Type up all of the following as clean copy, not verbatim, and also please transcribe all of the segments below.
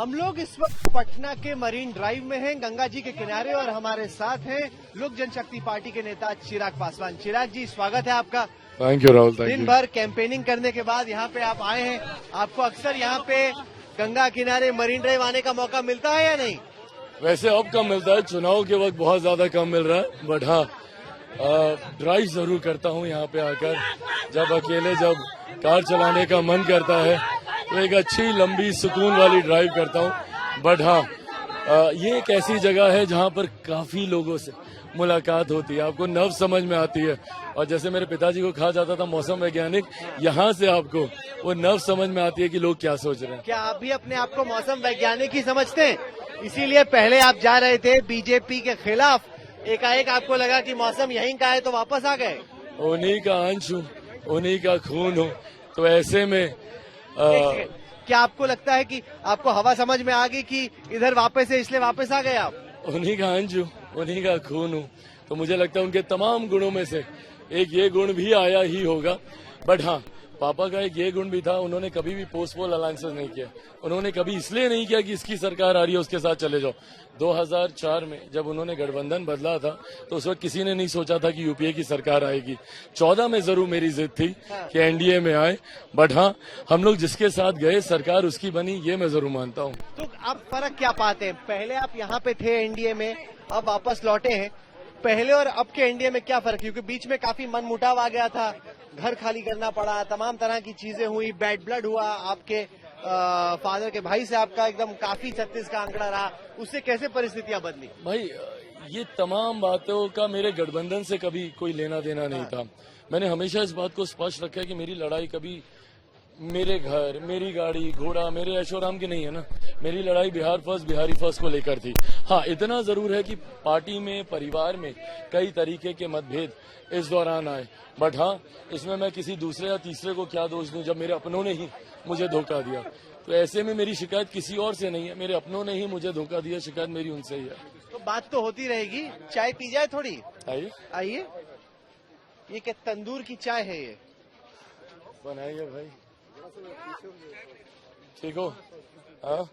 हम लोग इस वक्त पटना के मरीन ड्राइव में हैं, गंगा जी के किनारे, और हमारे साथ हैं लोक जनशक्ति पार्टी के नेता चिराग पासवान। चिराग जी, स्वागत है आपका। Thank you Rahul. दिन भर कैंपेनिंग करने के बाद यहाँ पे आप आए हैं। आपको अक्सर यहाँ पे गंगा किनारे मरीन ड्राइव आने का मौका मिलता है या नहीं? वैसे अब कम मिलता है, चुनाव के वक्त बहुत ज्यादा कम मिल रहा है, बट हाँ ड्राइव जरूर करता हूँ यहाँ पे आकर। जब अकेले जब कार चलाने का मन करता है तो एक अच्छी लंबी सुकून वाली ड्राइव करता हूँ। बट हाँ ये एक ऐसी जगह है जहाँ पर काफी लोगों से मुलाकात होती है, आपको नव समझ में आती है। और जैसे मेरे पिताजी को कहा जाता था मौसम वैज्ञानिक, यहाँ से आपको वो नव समझ में आती है कि लोग क्या सोच रहे हैं। क्या आप भी अपने आप को मौसम वैज्ञानिक ही समझते हैं? इसीलिए पहले आप जा रहे थे बीजेपी के खिलाफ, एकाएक आपको लगा कि मौसम यहीं का है तो वापस आ गए। उन्हीं का अंश हूँ, उन्हीं का खून हूँ, तो ऐसे में क्या आपको लगता है कि आपको हवा समझ में आ गई कि इधर वापस है इसलिए वापस आ गए आप? उन्हीं का अंश हूँ, उन्हीं का खून हूँ, तो मुझे लगता है उनके तमाम गुणों में से एक ये गुण भी आया ही होगा। बट हाँ, पापा का एक ये गुण भी था, उन्होंने कभी भी पोस्ट पोल अलायंसेस नहीं किया। उन्होंने कभी इसलिए नहीं किया कि इसकी सरकार आ रही है उसके साथ चले जाओ। 2004 में जब उन्होंने गठबंधन बदला था तो उस वक्त किसी ने नहीं सोचा था कि यूपीए की सरकार आएगी। 14 में जरूर मेरी जिद थी कि एनडीए में आए, बट हाँ हम लोग जिसके साथ गए सरकार उसकी बनी, ये मैं जरूर मानता हूँ। तो आप फर्क क्या पाते हैं? पहले आप यहाँ पे थे एनडीए में, अब वापस लौटे हैं, पहले और अब के एनडीए में क्या फर्क? क्योंकि बीच में काफी मनमुटाव आ गया था, घर खाली करना पड़ा, तमाम तरह की चीजें हुई, बैड ब्लड हुआ, आपके फादर के भाई से आपका एकदम काफी 36 का आंकड़ा रहा, उससे कैसे परिस्थितियां बदली? भाई ये तमाम बातों का मेरे गठबंधन से कभी कोई लेना देना नहीं था। मैंने हमेशा इस बात को स्पष्ट रखा है कि मेरी लड़ाई कभी मेरे घर, मेरी गाड़ी, घोड़ा, मेरे ऐशोराम की नहीं है ना। मेरी लड़ाई बिहार फर्स्ट, बिहारी फर्स्ट को लेकर थी। हाँ, इतना जरूर है कि पार्टी में, परिवार में कई तरीके के मतभेद इस दौरान आए, बट हाँ इसमें मैं किसी दूसरे या तीसरे को क्या दोष दूं जब मेरे अपनों ने ही मुझे धोखा दिया। तो ऐसे में मेरी शिकायत किसी और से नहीं है, मेरे अपनों ने ही मुझे धोखा दिया, शिकायत मेरी उनसे ही है। तो बात तो होती रहेगी, चाय पी जाए थोड़ी? आइए आइए। ये क्या तंदूर की चाय है? ये बनाइए भाई, ठीक हो? हाँ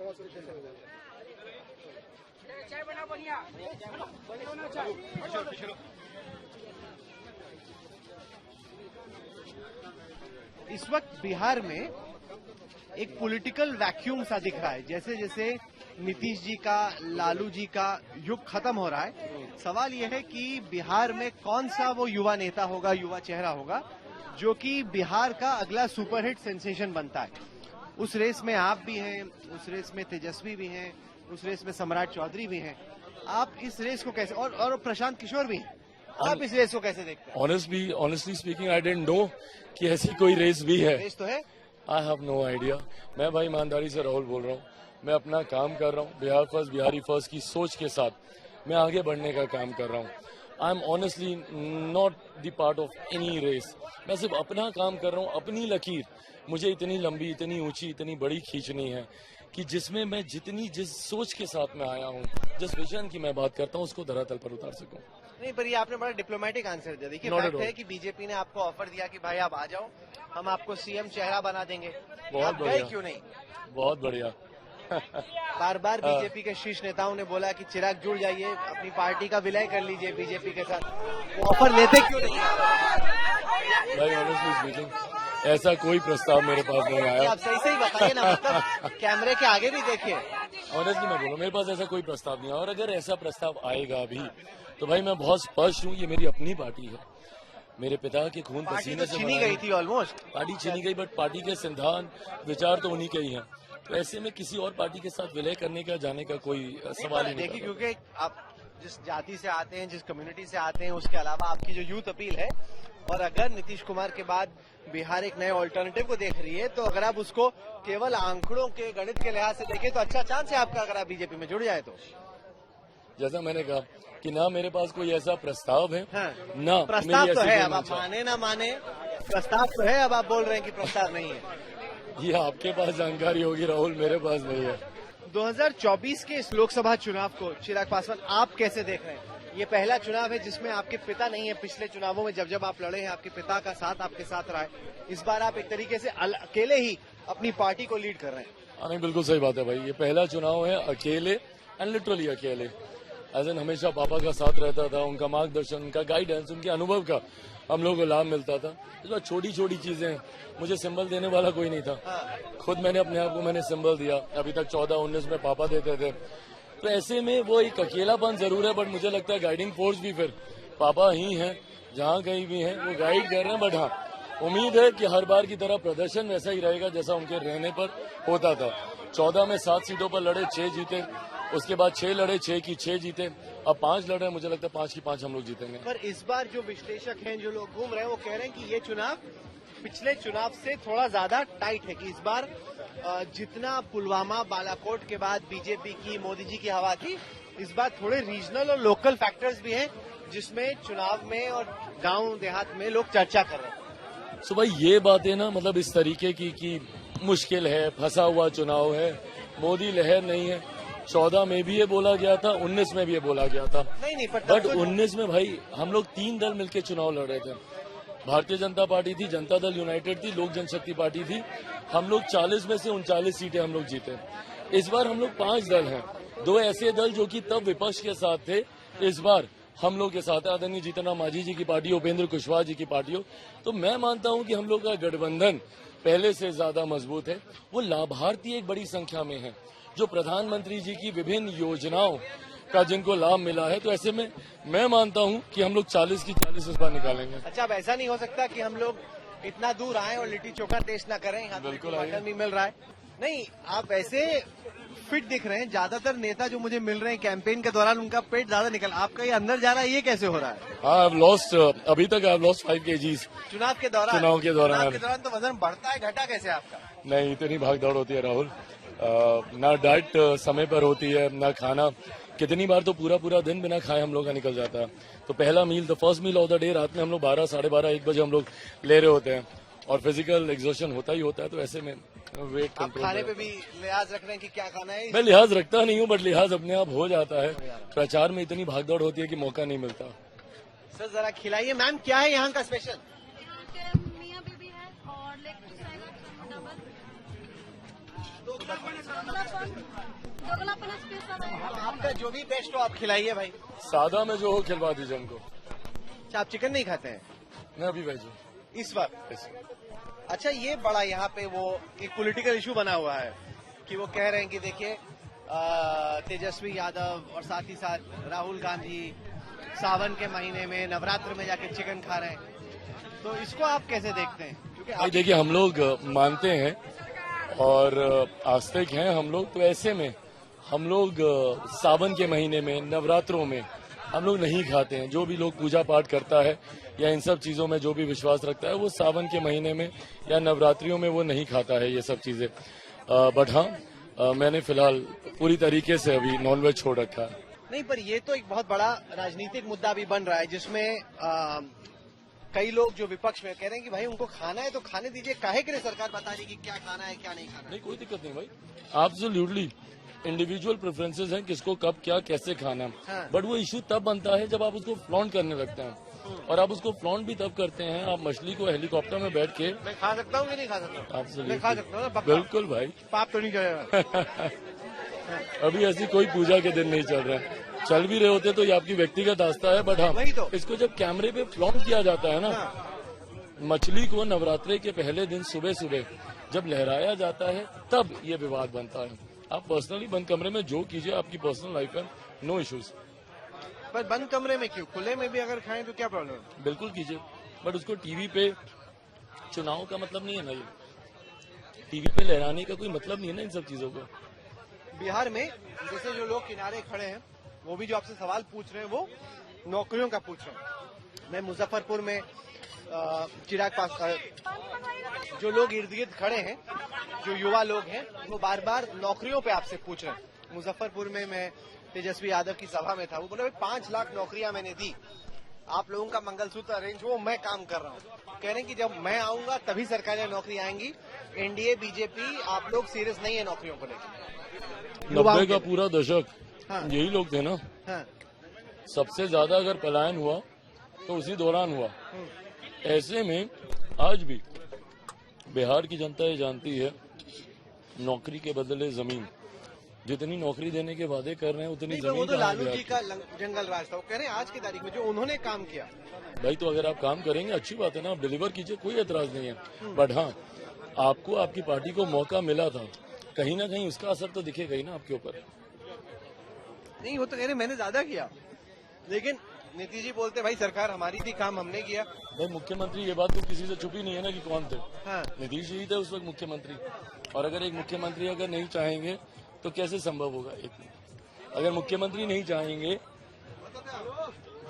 इस वक्त बिहार में एक पॉलिटिकल वैक्यूम सा दिख रहा है। जैसे जैसे नीतीश जी का, लालू जी का युग खत्म हो रहा है, सवाल यह है कि बिहार में कौन सा वो युवा नेता होगा, युवा चेहरा होगा जो कि बिहार का अगला सुपरहिट सेंसेशन बनता है। उस रेस में आप भी हैं, उस रेस में तेजस्वी भी हैं, उस रेस में सम्राट चौधरी भी हैं। आप इस रेस को कैसे, और प्रशांत किशोर भी हैं, आप इस रेस को कैसे देखते हैं? Honestly speaking I didn't know कि ऐसी कोई रेस भी है। रेस तो है, आई हैव नो आइडिया। मैं भाई ईमानदारी से राहुल बोल रहा हूँ, मैं अपना काम कर रहा हूँ, बिहार फर्स्ट, बिहारी फर्स्ट की सोच के साथ मैं आगे बढ़ने का काम कर रहा हूँ। I am honestly not the part of any race. मैं सिर्फ अपना काम कर रहा हूँ, अपनी लकीर मुझे इतनी लंबी, इतनी ऊंची, इतनी बड़ी खींचनी है कि जिसमें मैं जिस सोच के साथ में आया हूँ, जिस विजन की मैं बात करता हूँ, उसको धरातल पर उतार सकूँ। नहीं, पर ये आपने बड़ा डिप्लोमेटिक आंसर दिया। देखिए, फैक्ट है कि बीजेपी ने आपको ऑफर दिया कि भाई आप आ जाओ, हम आपको सीएम चेहरा बना देंगे। बहुत बढ़िया, क्यों नहीं? बहुत बढ़िया। बार बार बीजेपी के शीर्ष नेताओं ने बोला कि चिराग जुड़ जाइए, अपनी पार्टी का विलय कर लीजिए बीजेपी के साथ, वो ऑफर लेते क्यों नहीं? भाई ऑनेस्टली स्पीकिंग ऐसा कोई प्रस्ताव मेरे पास नहीं आया। आप सही बताइए ना, मतलब कैमरे के आगे भी देखिए। ऑनेस्टली मैं बोलूँ, मेरे पास ऐसा कोई प्रस्ताव नहीं है, और अगर ऐसा प्रस्ताव आएगा भी तो भाई मैं बहुत स्पष्ट हूँ, ये मेरी अपनी पार्टी है, मेरे पिता के खून पसीने से छीनी गई थी, ऑलमोस्ट पार्टी छीनी गई, बट पार्टी के सिद्धांत, विचार तो उन्हीं के ही हैं। तो ऐसे में किसी और पार्टी के साथ विलय करने का, जाने का कोई सवाल ही नहीं। देखिए, क्योंकि आप जिस जाति से आते हैं, जिस कम्युनिटी से आते हैं, उसके अलावा आपकी जो यूथ अपील है, और अगर नीतीश कुमार के बाद बिहार एक नए ऑल्टरनेटिव को देख रही है, तो अगर आप उसको केवल आंकड़ों के, गणित के लिहाज से देखें तो अच्छा चांस है आपका, अगर आप बीजेपी में जुड़ जाए तो। जैसा मैंने कहा कि ना मेरे पास कोई ऐसा प्रस्ताव है, हाँ, ना प्रस्ताव तो है, अब आप माने ना माने प्रस्ताव तो है, अब आप बोल रहे हैं कि प्रस्ताव नहीं है। ये आपके पास जानकारी होगी राहुल, मेरे पास नहीं है। 2024 के इस लोकसभा चुनाव को चिराग पासवान आप कैसे देख रहे हैं? ये पहला चुनाव है जिसमें आपके पिता नहीं है। पिछले चुनावों में जब जब आप लड़े हैं, आपके पिता का साथ आपके साथ रहा है। इस बार आप एक तरीके से अकेले ही अपनी पार्टी को लीड कर रहे हैं। हाँ नहीं, बिल्कुल सही बात है भाई। ये पहला चुनाव है अकेले एंड लिटरली अकेले। एज एन हमेशा पापा का साथ रहता था, उनका मार्गदर्शन, उनका गाइडेंस, उनके अनुभव का हम लोगों को लाभ मिलता था। इस बार छोटी छोटी चीजें, मुझे सिंबल देने वाला कोई नहीं था, खुद मैंने अपने आप को मैंने सिंबल दिया। अभी तक 14-19 में पापा देते थे, तो ऐसे में वो एक अकेलापन जरूर है, बट मुझे लगता है गाइडिंग फोर्स भी फिर पापा ही हैं। जहाँ कहीं भी हैं वो गाइड कर रहे हैं। बट हाँ, उम्मीद है कि हर बार की तरह प्रदर्शन वैसा ही रहेगा जैसा उनके रहने पर होता था। 14 में 7 सीटों पर लड़े, 6 जीते, उसके बाद 6 लड़े, 6 की 6 जीते, अब 5 लड़ रहे हैं। मुझे लगता है 5 की 5 हम लोग जीतेंगे। पर इस बार जो विश्लेषक हैं, जो लोग घूम रहे हैं, वो कह रहे हैं कि ये चुनाव पिछले चुनाव से थोड़ा ज्यादा टाइट है, कि इस बार जितना पुलवामा बालाकोट के बाद बीजेपी की, मोदी जी की हवा थी, इस बार थोड़े रीजनल और लोकल फैक्टर्स भी हैं जिसमें चुनाव में और गांव देहात में लोग चर्चा कर रहे हैं। सो भाई ये बातें ना, मतलब इस तरीके की कि मुश्किल है, फंसा हुआ चुनाव है, मोदी लहर नहीं है। 14 में भी ये बोला गया था, 19 में भी ये बोला गया था। नहीं, बट 19 में भाई हम लोग 3 दल मिलकर चुनाव लड़ रहे थे। भारतीय जनता पार्टी थी, जनता दल यूनाइटेड थी, लोक जनशक्ति पार्टी थी। हम लोग 40 में से 39 सीटें हम लोग जीते। इस बार हम लोग 5 दल हैं, 2 ऐसे दल जो कि तब विपक्ष के साथ थे, इस बार हम लोग के साथ आदरणीय जीतन राम मांझी जी की पार्टी, उपेंद्र कुशवाहा जी की पार्टी हो। तो मैं मानता हूं कि हम लोग का गठबंधन पहले से ज्यादा मजबूत है। वो लाभार्थी एक बड़ी संख्या में है, जो प्रधानमंत्री जी की विभिन्न योजनाओं का जिनको लाभ मिला है। तो ऐसे में मैं मानता हूं कि हम लोग 40 की 40 इस बार निकालेंगे। अच्छा, अब ऐसा नहीं हो सकता कि हम लोग इतना दूर आए और लिट्टी चोखा टेस्ट ना करें? यहाँ बिल्कुल मटन भी मिल रहा है। नहीं, आप ऐसे फिट दिख रहे हैं। ज्यादातर नेता जो मुझे मिल रहे हैं कैंपेन के दौरान, उनका पेट ज्यादा निकल, आपका ये अंदर जा रहा है, ये कैसे हो रहा है? हाँ, I've lost, अभी तक आई हैव लॉस्ट 5 kgs चुनाव के दौरान तो वजन बढ़ता है, घटा कैसे आपका? नहीं, इतनी भाग दौड़ होती है राहुल। ना डाइट समय पर होती है, ना खाना। कितनी बार तो पूरा दिन बिना खाए हम लोग का निकल जाता है। तो पहला meal, the first meal of the day रात में हम लोग 12, 12:30, 1 बजे हम लोग ले रहे होते हैं, और फिजिकल एग्जॉशन होता ही होता है। तो ऐसे में वेट कंट्रोल, खाने पे भी लिहाज रख रहे हैं कि क्या खाना है? मैं लिहाज रखता नहीं हूँ, बट लिहाज अपने आप हो जाता है। प्रचार में इतनी भागदौड़ होती है कि मौका नहीं मिलता। सर जरा खिलाइए। मैम, क्या है यहाँ का स्पेशल? मियाँ बेबी है और लेग पीस है, दोगलापन स्पेशल है। आपका जो भी बेस्ट हो आप खिलाइए भाई। सादा में जो हो खिलवा दीजिए हमको। अच्छा, आप चिकन नहीं खाते हैं? मैं अभी वेज हूँ इस वक्त? अच्छा, ये बड़ा यहाँ पे वो एक पॉलिटिकल इशू बना हुआ है कि वो कह रहे हैं कि देखिए तेजस्वी यादव और साथ ही साथ राहुल गांधी सावन के महीने में नवरात्र में जाके चिकन खा रहे हैं। तो इसको आप कैसे देखते हैं? क्योंकि देखिए, हम लोग मानते हैं और आस्तिक हैं हम लोग, तो ऐसे में हम लोग सावन के महीने में, नवरात्रों में हम लोग नहीं खाते हैं। जो भी लोग पूजा पाठ करता है या इन सब चीजों में जो भी विश्वास रखता है, वो सावन के महीने में या नवरात्रियों में वो नहीं खाता है ये सब चीजें। बट हाँ, मैंने फिलहाल पूरी तरीके से अभी नॉनवेज छोड़ रखा है। नहीं, पर ये तो एक बहुत बड़ा राजनीतिक मुद्दा भी बन रहा है, जिसमें कई लोग जो विपक्ष में कह रहे हैं कि भाई उनको खाना है तो खाने दीजिए, काहे के लिए सरकार बता रही कि क्या खाना है क्या नहीं खाना? नहीं, कोई दिक्कत नहीं भाई, एब्सोल्युटली इंडिविजुअल प्रेफरेंसेस हैं किसको कब क्या कैसे खाना है। हाँ। बट वो इशू तब बनता है जब आप उसको फ्लॉन्ट करने लगते हैं, और आप उसको फ्लॉन्ट भी तब करते हैं, आप मछली को हेलीकॉप्टर में बैठ के। मैं खा सकता हूँ कि नहीं खा सकता? Absolutely. मैं खा सकता हूँ ना, पक्का? बिल्कुल भाई, पाप तो नहीं करेगा? अभी ऐसी कोई पूजा के दिन नहीं चल रहे हैं। चल भी रहे होते तो ये आपकी व्यक्तिगत आस्था है, बट हाँ, वही तो। इसको जब कैमरे पे फ्लॉन्ट किया जाता है ना, मछली को नवरात्रे के पहले दिन सुबह सुबह जब लहराया जाता है, तब ये विवाद बनता है। आप पर्सनली बंद कमरे में जो कीजिए, आपकी पर्सनल लाइफ है, नो इश्यूज। पर बंद कमरे में क्यों? खुले में भी अगर खाएं तो क्या प्रॉब्लम है? बिल्कुल कीजिए, बट उसको टीवी पे, चुनाव का मतलब नहीं है ना, ये टीवी पे लहराने का कोई मतलब नहीं है ना इन सब चीजों को। बिहार में जैसे जो लोग किनारे खड़े हैं, वो भी जो आपसे सवाल पूछ रहे हैं, वो नौकरियों का पूछ रहे हैं। मैं मुजफ्फरपुर में चिराग पास जो लोग इर्द गिर्द खड़े हैं, जो युवा लोग हैं, वो बार बार नौकरियों पे आपसे पूछ रहे हैं। मुजफ्फरपुर में मैं तेजस्वी यादव की सभा में था, वो बोले 5 लाख नौकरियां मैंने दी, आप लोगों का मंगलसूत्र अरेंज हो, मैं काम कर रहा हूँ। कह रहे हैं कि जब मैं आऊंगा तभी सरकारी नौकरी आएंगी। एनडीए बीजेपी आप लोग सीरियस नहीं है नौकरियों को लेकर। 90 का पूरा दशक हाँ। यही लोग थे ना। हाँ। सबसे ज्यादा अगर पलायन हुआ तो उसी दौरान हुआ। ऐसे में आज भी बिहार की जनता ये जानती है नौकरी के बदले जमीन। जितनी नौकरी देने के वादे कर रहे हैं उतनी नहीं, जमीन वो तो कहाँ लालू है जी का जंगल राज था। वो कह रहे हैं आज की तारीख में जो उन्होंने काम किया। भाई तो अगर आप काम करेंगे अच्छी बात है ना, आप डिलीवर कीजिए, कोई एतराज नहीं है। बट हाँ, आपको आपकी पार्टी को मौका मिला था, कहीं ना कहीं उसका असर तो दिखेगा ही ना आपके ऊपर। नहीं, वो तो कह रहे मैंने ज्यादा किया, लेकिन नीतीश जी बोलते भाई सरकार हमारी थी, काम हमने किया। भाई मुख्यमंत्री, ये बात तो किसी से छुपी नहीं है ना कि कौन थे। हाँ, नीतीश जी थे उस वक्त मुख्यमंत्री। और अगर एक मुख्यमंत्री अगर नहीं चाहेंगे तो कैसे संभव होगा? अगर मुख्यमंत्री नहीं चाहेंगे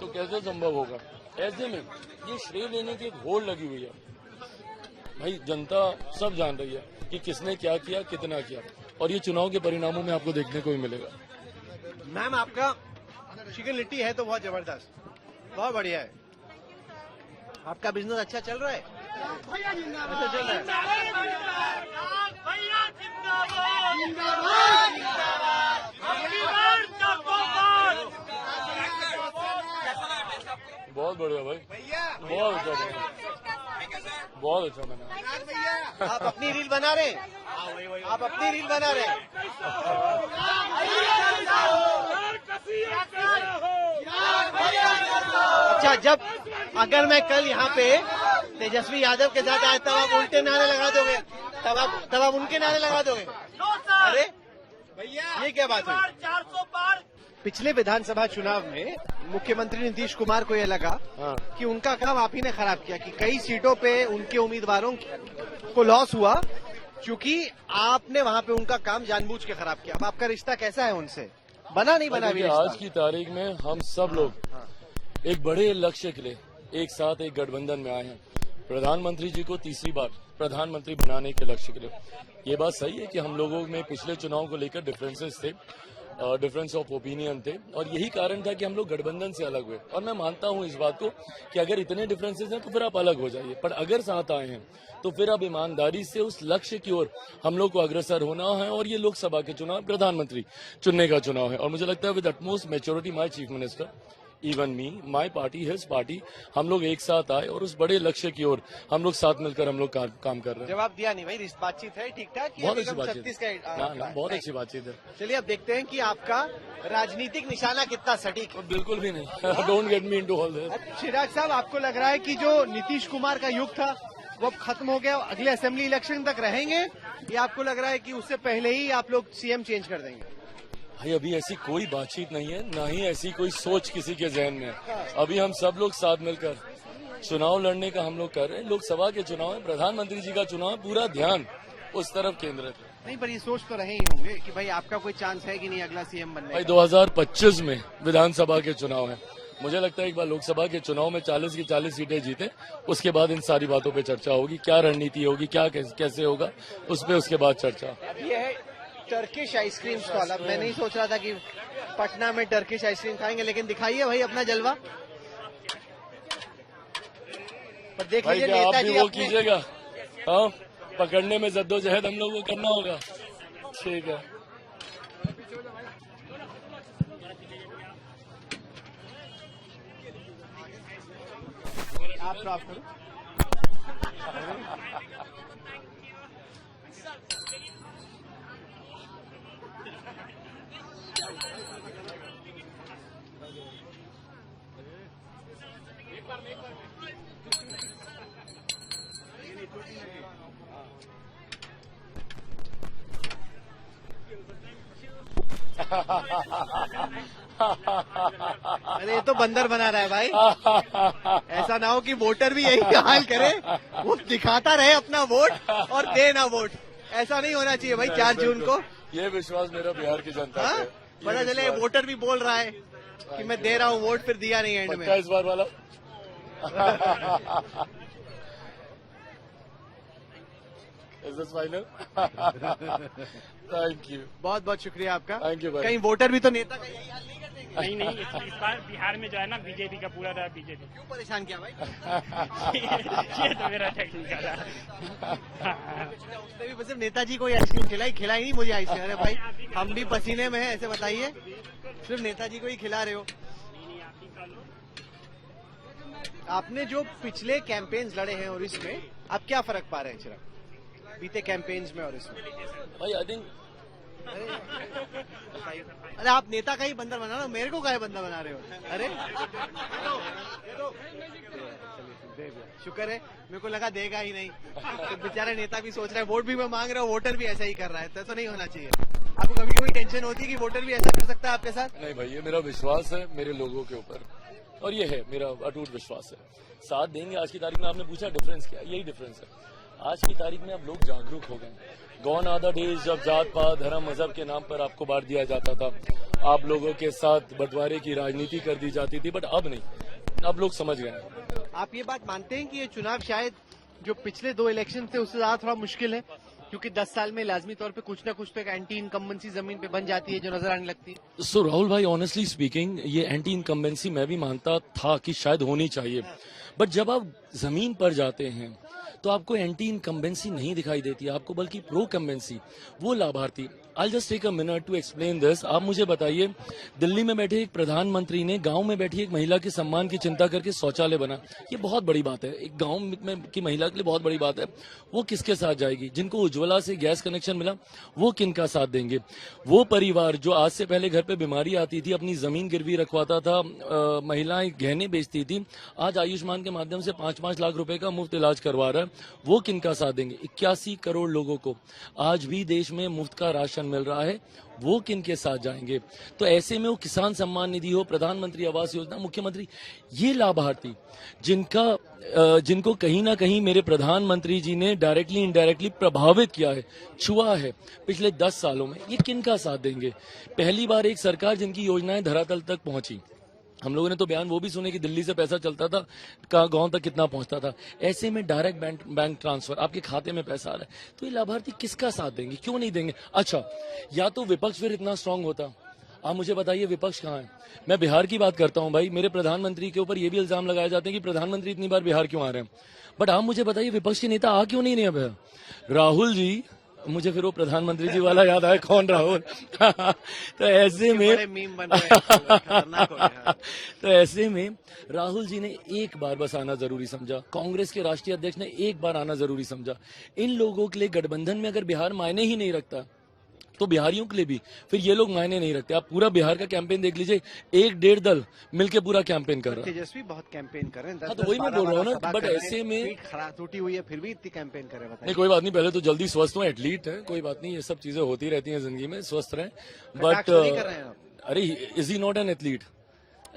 तो कैसे संभव होगा? ऐसे में ये श्रेय लेने की एक होड़ लगी हुई है। भाई जनता सब जान रही है कि किसने क्या किया, कितना किया, और ये चुनाव के परिणामों में आपको देखने को ही मिलेगा। मैम आपका चिकन लिट्टी है तो बहुत जबरदस्त, बहुत बढ़िया है। आपका बिजनेस अच्छा चल रहा है? अच्छा चल रहा है। बहुत बढ़िया भाई, बहुत अच्छा बना, बहुत अच्छा बना। आप अपनी रील बना रहे हैं? आप अपनी रील बना रहे हैं? अच्छा, जब अगर मैं कल यहाँ पे तेजस्वी यादव के साथ आया तब आप उल्टे नारे लगा दोगे, तब आप उनके नारे लगा दोगे? अरे भैया, ये क्या बात हुई? पिछले विधानसभा चुनाव में मुख्यमंत्री नीतीश कुमार को यह लगा कि उनका काम आप ही ने खराब किया, कि कई सीटों पे उनके उम्मीदवारों को लॉस हुआ क्योंकि आपने वहां पे उनका काम जानबूझ के खराब किया। अब आपका रिश्ता कैसा है उनसे? बना नहीं बना भी आज की तारीख में हम सब लोग एक बड़े लक्ष्य के लिए एक साथ एक गठबंधन में आए हैं। प्रधानमंत्री जी को तीसरी बार प्रधानमंत्री बनाने के लक्ष्य के लिए। ये बात सही है कि हम लोगों में पिछले चुनाव को लेकर डिफरेंसेस थे, डिफरेंस ऑफ ओपिनियन थे, और यही कारण था कि हम लोग गठबंधन से अलग हुए। और मैं मानता हूं इस बात को कि अगर इतने डिफरेंसेस हैं तो फिर आप अलग हो जाइए, पर अगर साथ आए हैं तो फिर अब ईमानदारी से उस लक्ष्य की ओर हम लोग को अग्रसर होना है। और ये लोकसभा के चुनाव प्रधानमंत्री चुनने का चुनाव है, और मुझे लगता है with utmost maturity my chief minister, even me, my party, his party, हम लोग एक साथ आए और उस बड़े लक्ष्य की ओर हम लोग साथ मिलकर हम लोग काम कर रहे हैं। जवाब दिया नहीं भाई, बातचीत है ठीक ठाक? बहुत अच्छी बातचीत है, बहुत अच्छी बातचीत है। चलिए अब देखते हैं कि आपका राजनीतिक निशाना कितना सटीक है। बिल्कुल भी नहीं, don't get me into all this. Chirag साहब, आपको लग रहा है कि जो नीतीश कुमार का युग था वो अब खत्म हो गया, अगले असेंबली इलेक्शन तक रहेंगे, या आपको लग रहा है कि उससे पहले ही आप लोग सीएम चेंज कर देंगे? भाई अभी ऐसी कोई बातचीत नहीं है, ना ही ऐसी कोई सोच किसी के जहन में है। अभी हम सब लोग साथ मिलकर चुनाव लड़ने का हम लोग कर रहे हैं। लोकसभा के चुनाव है, प्रधानमंत्री जी का चुनाव है, पूरा ध्यान उस तरफ केंद्रित है। नहीं, पर ये सोच तो रहे ही होंगे कि भाई आपका कोई चांस है कि नहीं अगला सीएम बनने भाई का? 2025 में विधानसभा के चुनाव है। मुझे लगता है एक बार लोकसभा के चुनाव में 40 की 40 सीटें जीते, उसके बाद इन सारी बातों पे चर्चा होगी, क्या रणनीति होगी, क्या कैसे होगा, उस पे उसके बाद चर्चा। ये है टर्किश आइसक्रीम स्टॉल। अब मैं नहीं सोच रहा था कि पटना में टर्किश आइसक्रीम खाएंगे, लेकिन दिखाइए भाई अपना जलवा। पर देख भाई लीजिए क्या आप नेताजी भी वो अपने कीजिएगा? हाँ, पकड़ने में जद्दोजहद हम लोगों को करना होगा। ठीक है। आप साफ करो। अरे ये तो बंदर बना रहा है भाई। ऐसा ना हो कि वोटर भी यही हाल करे, वो दिखाता रहे अपना वोट और दे ना वोट। ऐसा नहीं होना चाहिए भाई 4 जून को। ये विश्वास मेरा बिहार की जनता पे है। पता चले वोटर भी बोल रहा है कि मैं दे रहा हूँ वोट, फिर दिया नहीं एंड में। पक्का इस बार वाला? Is this final? Thank you. बहुत बहुत शुक्रिया आपका। Thank you भाई। कहीं वोटर भी तो नेता का यही हाल नहीं कर देंगे? नहीं, इस बार बिहार में जो है ना बीजेपी का पूरा रहा बीजेपी। क्यों परेशान किया भाई? ये तो मेरा टेक्निकल है। उसने भी सिर्फ नेताजी को ही आइसक्रीम खिलाई नहीं मुझे आइसक्रीम। अरे भाई हम भी पसीने में हैं, ऐसे बताइए, सिर्फ नेताजी को ही खिला रहे हो। आपने जो पिछले कैंपेन्स लड़े हैं और इसमें आप क्या फर्क पा रहे हैं चिराग? बीते कैंपेन्स में और इसमें? भाई आई थिंक अरे आप नेता का ही बंदर बना रहे हो, मेरे को काहे बंदर बना रहे हो? अरे चलिए, शुक्र है, मेरे को लगा देगा ही नहीं। तो बेचारा नेता भी सोच रहा है, वोट भी मैं मांग रहा हूँ, वोटर भी ऐसा ही कर रहा है, तो नहीं होना चाहिए। आपको कभी कभी टेंशन होती है कि वोटर भी ऐसा कर सकता है आपके साथ? नहीं भाई, ये मेरा विश्वास है मेरे लोगों के ऊपर, और ये है मेरा अटूट विश्वास है। साथ देंगे। आज की तारीख में आपने पूछा डिफरेंस क्या, यही डिफरेंस है। आज की तारीख में अब लोग जागरूक हो गए। गॉन आर द डेज जब जात पात धर्म मजहब के नाम पर आपको बांट दिया जाता था, आप लोगों के साथ बंटवारे की राजनीति कर दी जाती थी, बट अब नहीं, अब लोग समझ गए। आप ये बात मानते हैं कि ये चुनाव शायद जो पिछले 2 इलेक्शन थे उससे ज्यादा थोड़ा मुश्किल है, क्योंकि 10 साल में लाजमी तौर पे कुछ ना कुछ तो एक एंटी इनकम्बेंसी जमीन पे बन जाती है जो नजर आने लगती है? सो राहुल भाई, ऑनेस्टली स्पीकिंग, ये एंटी इनकम्बेंसी मैं भी मानता था कि शायद होनी चाहिए, बट जब आप जमीन पर जाते हैं तो आपको एंटी इनकम्बेंसी नहीं दिखाई देती, आपको बल्कि प्रो कम्बेंसी, वो लाभार्थी। I just take a minute to explain this. आप मुझे बताइए, दिल्ली में बैठे एक प्रधानमंत्री ने गांव में बैठी एक महिला के सम्मान की चिंता करके शौचालय बना। ये बहुत बड़ी बात है, एक गांव में की महिला के लिए बहुत बड़ी बात है। वो किसके साथ जाएगी? जिनको उज्ज्वला से गैस कनेक्शन मिला, वो किनका साथ देंगे? वो परिवार जो आज से पहले घर पे बीमारी आती थी, अपनी जमीन गिरवी रखवाता था, महिलाएं गहने बेचती थी, आज आयुष्मान के माध्यम से 5-5 लाख रुपए का मुफ्त इलाज करवा रहा है, वो किनका साथ देंगे? 81 करोड़ लोगों को आज भी देश में मुफ्त का राशन मिल रहा है, वो किनके साथ जाएंगे? तो ऐसे में वो किसान सम्मान निधि हो, प्रधानमंत्री आवास योजना, मुख्यमंत्री, ये लाभार्थी जिनको कहीं ना कहीं मेरे प्रधानमंत्री जी ने डायरेक्टली इनडायरेक्टली प्रभावित किया है, छुआ है पिछले 10 सालों में, ये किनका साथ देंगे? पहली बार एक सरकार जिनकी योजनाएं धरातल तक पहुंची। हम लोगों ने तो बयान वो भी सुने कि दिल्ली से पैसा चलता था, गांव तक कितना पहुंचता था। ऐसे में डायरेक्ट बैंक ट्रांसफर, आपके खाते में पैसा आ रहा है, तो ये लाभार्थी किसका साथ देंगे? क्यों नहीं देंगे? अच्छा, या तो विपक्ष फिर इतना स्ट्रांग होता। आप मुझे बताइए, विपक्ष कहाँ है? मैं बिहार की बात करता हूं भाई, मेरे प्रधानमंत्री के ऊपर ये भी इल्जाम लगाए जाते हैं कि प्रधानमंत्री इतनी बार बिहार क्यों आ रहे हैं, बट आप मुझे बताइए विपक्ष के नेता आ क्यों नहीं रहे अब? राहुल जी, मुझे फिर वो प्रधानमंत्री जी वाला याद आया, कौन राहुल? तो ऐसे में मीम बन रहे हैं, खतरनाक हो गया। तो ऐसे में राहुल जी ने एक बार बस आना जरूरी समझा, कांग्रेस के राष्ट्रीय अध्यक्ष ने एक बार आना जरूरी समझा। इन लोगों के लिए गठबंधन में अगर बिहार मायने ही नहीं रखता, तो बिहारियों के लिए भी फिर ये लोग मायने नहीं रखते। आप पूरा बिहार का कैंपेन देख लीजिए, 1-1.5 दल मिलके पूरा कैंपेन कर रहा है। तेजस्वी बहुत कैंपेन कर रहे हैं, हाँ, तो वही मैं बोल रहा हूँ ना, बट ऐसे में पीठ खराब टूटी हुई है, फिर भी इतनी कैंपेन कर रहे हैं। नहीं, कोई बात नहीं, पहले तो जल्दी स्वस्थ हो, एथलीट है, कोई बात नहीं, ये सब चीजें होती रहती हैं जिंदगी में, स्वस्थ रहें। बट अरे, is he not an athlete?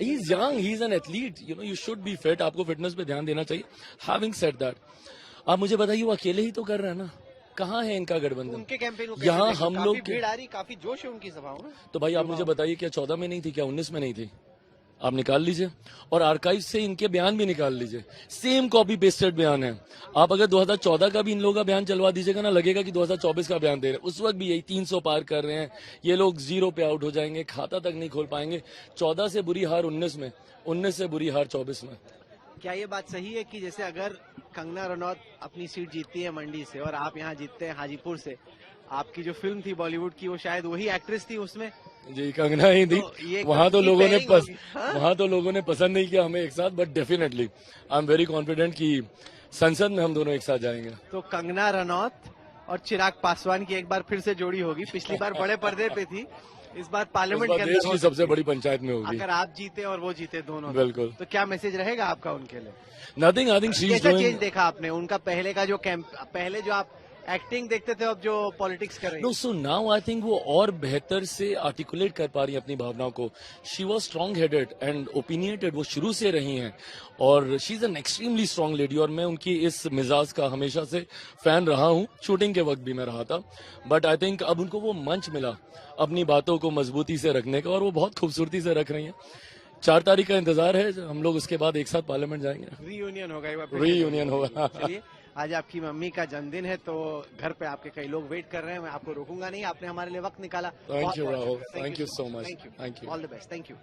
He is young, he is an athlete, you should be fit, आपको फिटनेस पे ध्यान देना चाहिए। हैविंग सेड दैट, आप मुझे बताइए, वो अकेले ही तो कर रहे हैं ना, कहाँ है इनका गठबंधन? उनके कैंपेन यहाँ हम लोग भीड़ आ रही, काफी जोश है उनकी सभाओं में। तो भाई आप मुझे बताइए, क्या 14 में नहीं थी, क्या 19 में नहीं थी? आप निकाल लीजिए, और आर्काइव से इनके बयान भी निकाल लीजिए, सेम कॉपी पेस्टेड बयान है। आप अगर 2014 का भी इन लोगों का बयान चलवा दीजिएगा ना, लगेगा कि 2024 का बयान दे रहे हैं। उस वक्त भी यही 300 पार कर रहे हैं, ये लोग 0 पे आउट हो जाएंगे, खाता तक नहीं खोल पाएंगे। 14 से बुरी हार 19 में, 19 से बुरी हार 24 में। क्या ये बात सही है कि जैसे अगर कंगना रनौत अपनी सीट जीतती है मंडी से और आप यहाँ जीतते हैं हाजीपुर से, आपकी जो फिल्म थी बॉलीवुड की, वो शायद वही एक्ट्रेस थी उसमें? जी, कंगना ही थी। वहाँ तो लोगों ने पसंद नहीं किया हमें एक साथ, but definitely I am very confident कि संसद में हम दोनों एक साथ जाएंगे। तो कंगना रनौत और चिराग पासवान की एक बार फिर से जोड़ी होगी। पिछली बार बड़े पर्दे पे थी, इस बार पार्लियामेंट के देश की सबसे बड़ी पंचायत में होगी। अगर आप जीते और वो जीते दोनों, बिल्कुल, तो क्या मैसेज रहेगा आपका उनके लिए? Nothing, I think she is कैसा चेंज देखा आपने उनका? पहले का जो पहले जो आप एक्टिंग देखते थे, अब जो पॉलिटिक्स कर रहे हैं? No, so now I think वो और बेहतर से आर्टिकुलेट कर पा रही हैं अपनी भावनाओं को। She was strong headed and opinionated, वो शुरू से रही हैं, और she is an extremely strong lady, और मैं उनकी इस मिजाज का हमेशा से फैन रहा हूँ, शूटिंग के वक्त भी मैं रहा था। बट आई थिंक अब उनको वो मंच मिला अपनी बातों को मजबूती से रखने का, और वो बहुत खूबसूरती से रख रही हैं। 4 तारीख का इंतजार है, हम लोग उसके बाद एक साथ पार्लियामेंट जाएंगे, रीयूनियन होगा। चलिए, आज आपकी मम्मी का जन्मदिन है, तो घर पे आपके कई लोग वेट कर रहे हैं, मैं आपको रोकूंगा नहीं, आपने हमारे लिए वक्त निकाला। Thank you Rahul, thank you so much, thank you, all the best, thank you.